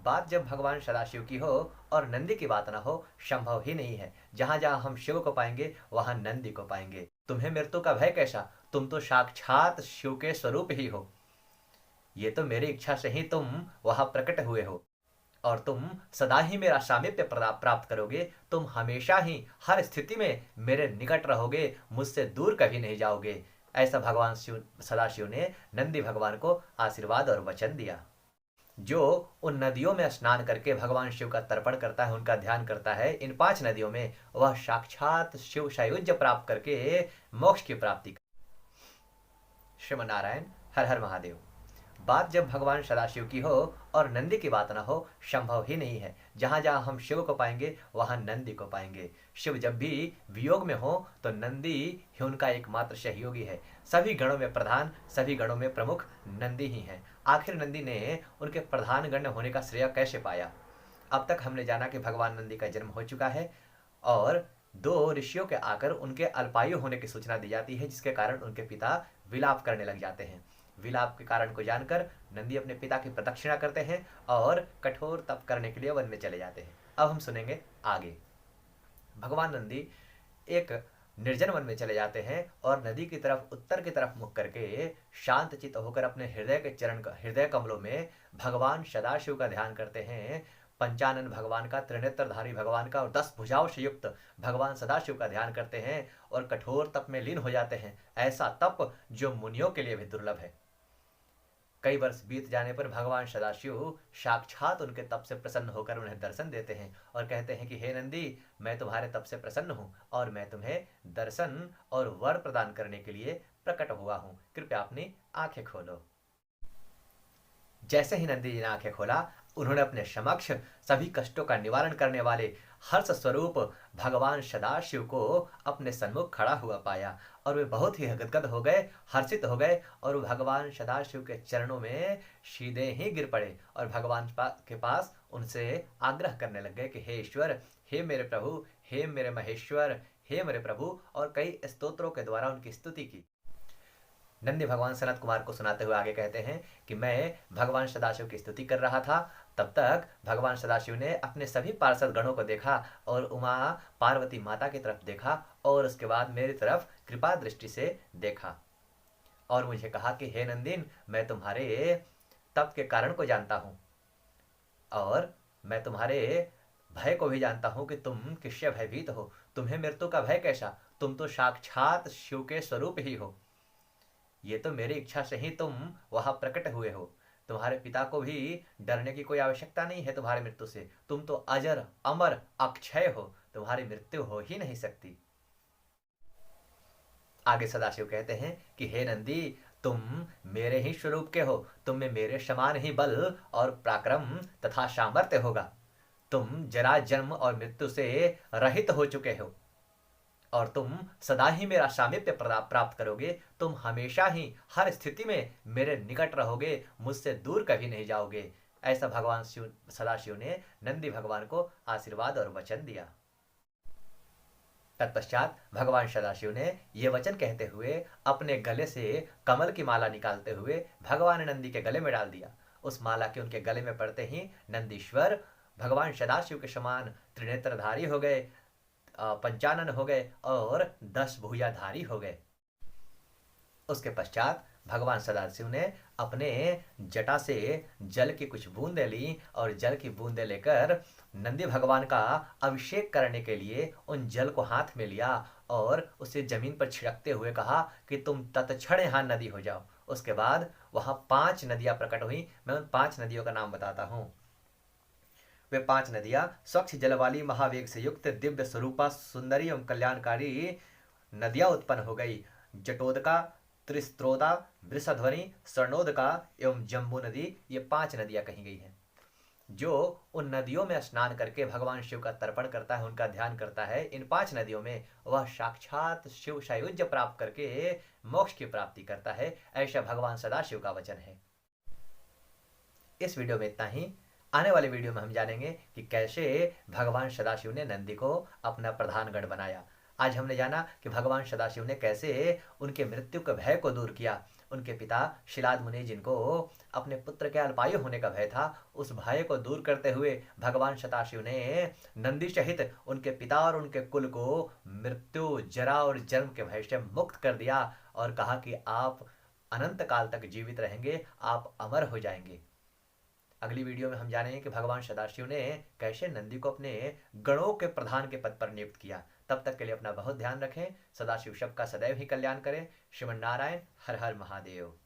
बात जब भगवान सदाशिव की हो और नंदी की बात ना हो, संभव ही नहीं है। जहां जहां हम शिव को पाएंगे वहां नंदी को पाएंगे। तुम्हें मृत्यु का भय कैसा, तुम तो साक्षात शिव के स्वरूप ही हो। ये तो मेरी इच्छा से ही तुम वहां प्रकट हुए हो और तुम सदा ही मेरा सामीप्य प्राप्त करोगे। तुम हमेशा ही हर स्थिति में मेरे निकट रहोगे, मुझसे दूर कभी नहीं जाओगे। ऐसा भगवान शिव सदाशिव ने नंदी भगवान को आशीर्वाद और वचन दिया। जो उन नदियों में स्नान करके भगवान शिव का तर्पण करता है, उनका ध्यान करता है, इन 5 नदियों में वह साक्षात शिव सायुज्य प्राप्त करके मोक्ष की प्राप्ति। श्रीमन नारायण, हर हर महादेव। बात जब भगवान सदाशिव की हो और नंदी की बात ना हो, संभव ही नहीं है। जहां जहां हम शिव को पाएंगे वहां नंदी को पाएंगे। शिव जब भी वियोग में हो तो नंदी ही उनका एकमात्र सहयोगी है। सभी गणों में प्रधान, सभी गणों में प्रमुख नंदी ही है। आखिर नंदी ने उनके प्रधान गण होने का श्रेय कैसे पाया? अब तक हमने जाना कि भगवान नंदी का जन्म हो चुका है और 2 ऋषियों के आकर उनके अल्पायु होने की सूचना दी जाती है, जिसके कारण उनके पिता विलाप करने लग जाते हैं। विलाप के कारण को जानकर नंदी अपने पिता की प्रदक्षिणा करते हैं और कठोर तप करने के लिए वन में चले जाते हैं। अब हम सुनेंगे आगे। भगवान नंदी एक निर्जन वन में चले जाते हैं और नदी की तरफ, उत्तर की तरफ मुख करके शांत चित्त होकर अपने हृदय कमलों में भगवान सदाशिव का ध्यान करते हैं। पंचानन भगवान का, त्रिनेत्रधारी भगवान का और 10 भुजाओं से युक्त भगवान सदाशिव का ध्यान करते हैं और कठोर तप में लीन हो जाते हैं। ऐसा तप जो मुनियों के लिए भी दुर्लभ है। कई वर्ष बीत जाने पर भगवान सदाशिव साक्षात उनके तप से प्रसन्न होकर उन्हें दर्शन देते हैं और कहते हैं कि हे नंदी, मैं तुम्हारे तप से प्रसन्न हूं और मैं तुम्हें दर्शन और वर प्रदान करने के लिए प्रकट हुआ हूं। कृपया अपनी आंखें खोलो। जैसे ही नंदी जी ने आंखें खोला, उन्होंने अपने समक्ष सभी कष्टों का निवारण करने वाले हर्ष स्वरूप भगवान सदाशिव को अपने सन्मुख खड़ा हुआ पाया और वे बहुत ही गदगद हो गए, हर्षित हो गए और भगवान सदाशिव के चरणों में सीधे ही गिर पड़े और भगवान के पास उनसे आग्रह करने लग गए कि हे ईश्वर, हे मेरे प्रभु, हे मेरे महेश्वर, हे मेरे प्रभु, और कई स्तोत्रों के द्वारा उनकी स्तुति की। नंदी भगवान सनत कुमार को सुनाते हुए आगे कहते हैं कि मैं भगवान सदाशिव की स्तुति कर रहा था, तब तक भगवान सदाशिव ने अपने सभी पार्षद गणों को देखा और उमा पार्वती माता की तरफ देखा और उसके बाद मेरी तरफ कृपा दृष्टि से देखा और मुझे कहा कि हे नंदिन, मैं तुम्हारे तप के कारण को जानता हूं और मैं तुम्हारे भय को भी जानता हूं कि तुम किससे भयभीत हो। तुम्हें मृत्यु का भय कैसा, तुम तो साक्षात शिव के स्वरूप ही हो। ये तो मेरी इच्छा से ही तुम वहां प्रकट हुए हो। तुम्हारे पिता को भी डरने की कोई आवश्यकता नहीं है तुम्हारी मृत्यु से। तुम तो अजर, अमर, अक्षय हो, तुम्हारी मृत्यु हो ही नहीं सकती। आगे सदाशिव कहते हैं कि हे नंदी, तुम मेरे ही स्वरूप के हो। तुम में मेरे समान ही बल और पराक्रम तथा सामर्थ्य होगा। तुम जरा, जन्म और मृत्यु से रहित हो चुके हो और तुम सदा ही मेरा सामीप्य प्राप्त करोगे। तुम हमेशा ही हर स्थिति में मेरे निकट रहोगे, मुझसे दूर कभी नहीं जाओगे। ऐसा भगवान सदाशिव ने नंदी भगवान को आशीर्वाद और वचन दिया। तत्पश्चात भगवान सदाशिव ने ये वचन कहते हुए अपने गले से कमल की माला निकालते हुए भगवान नंदी के गले में डाल दिया। उस माला के उनके गले में पड़ते ही नंदीश्वर भगवान सदाशिव के समान त्रिनेत्रधारी हो गए, पंचानन हो गए और 10 भुजाधारी हो गए। उसके पश्चात भगवान सदाशिव ने अपने जटा से जल की कुछ बूंदें ली और जल की बूंदें लेकर नंदी भगवान का अभिषेक करने के लिए उन जल को हाथ में लिया और उसे जमीन पर छिड़कते हुए कहा कि तुम तत्क्षण यहाँ नदी हो जाओ। उसके बाद वहां 5 नदियां प्रकट हुई। मैं उन 5 नदियों का नाम बताता हूँ। वे 5 नदियां स्वच्छ जल वाली, महावेग से युक्त, दिव्य स्वरूपा, सुंदरी एवं कल्याणकारी नदियां उत्पन्न हो गई। जटोदका, त्रिस्त्रोदा, वृषध्वनि, स्वर्णोदका एवं जम्बू नदी, ये 5 नदियां कही गई हैं। जो उन नदियों में स्नान करके भगवान शिव का तर्पण करता है, उनका ध्यान करता है, इन 5 नदियों में वह साक्षात शिव सायुज्य प्राप्त करके मोक्ष की प्राप्ति करता है। ऐसा भगवान सदाशिव का वचन है। इस वीडियो में इतना ही। आने वाले वीडियो में हम जानेंगे कि कैसे भगवान सदाशिव ने नंदी को अपना प्रधान गण बनाया। आज हमने जाना कि भगवान सदाशिव ने कैसे उनके मृत्यु के भय को दूर किया, उनके पिता शिलाद मुनि, जिनको अपने पुत्र के अल्पायु होने का भय था, उस भय को दूर करते हुए भगवान शताशिव ने नंदी सहित उनके पिता और उनके कुल को मृत्यु, जरा और जन्म के भय से मुक्त कर दिया और कहा कि आप अनंत काल तक जीवित रहेंगे, आप अमर हो जाएंगे। अगली वीडियो में हम जानेंगे कि भगवान सदाशिव ने कैसे नंदी को अपने गणों के प्रधान के पद पर नियुक्त किया। तब तक के लिए अपना बहुत ध्यान रखें। सदाशिव सबका सदैव ही कल्याण करें। श्रीमन नारायण। हर हर महादेव।